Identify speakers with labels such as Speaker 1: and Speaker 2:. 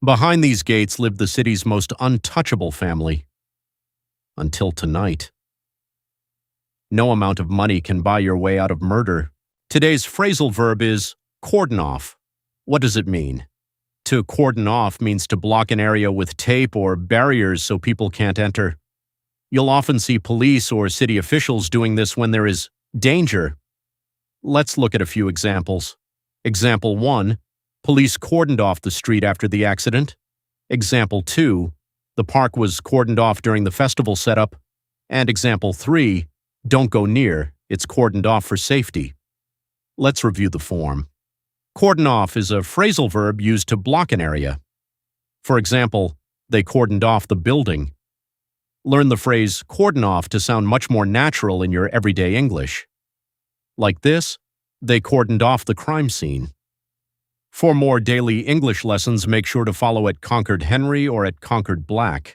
Speaker 1: Behind these gates lived the city's most untouchable family. Until tonight. No amount of money can buy your way out of murder. Today's phrasal verb is cordon off. What does it mean? To cordon off means to block an area with tape or barriers so people can't enter. You'll often see police or city officials doing this when there is danger. Let's look at a few examples. Example 1. Police cordoned off the street after the accident. Example 2. The park was cordoned off during the festival setup. And example 3. Don't go near, it's cordoned off for safety. Let's review the form. Cordon off is a phrasal verb used to block an area. For example, they cordoned off the building. Learn the phrase cordon off to sound much more natural in your everyday English. Like this, they cordoned off the crime scene. For more daily English lessons, make sure to follow at Concord Henry or at ConcordBlack.